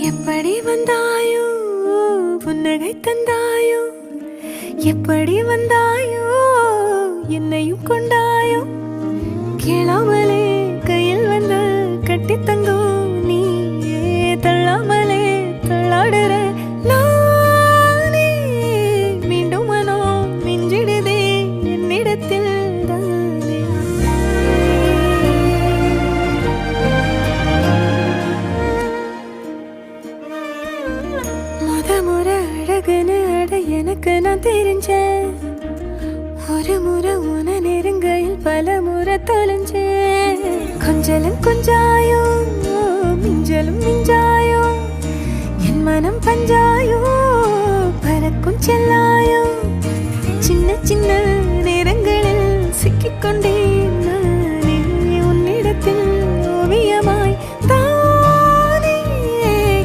எப்படி வந்தாயோ புன்னகை தந்தாயோ எப்படி வந்தாயோ என்னையும் கொண்டாயோ கேளாமலே கையில் வந்து கட்டி தங்கோ நீ தள்ளாமலே தள்ளாடுற நானே மீண்டும் மனோ மிஞ்சிடுதே என்னிடத்தில் தானே முறை அழகுன்னு அட எனக்கு நான் தெரிஞ்சேன் ஒரு முறை உன நெருங்கையில் பல முறை தொலைஞ்சேன் கொஞ்சலும் கொஞ்சாயோ மிஞ்சலும் மிஞ்சா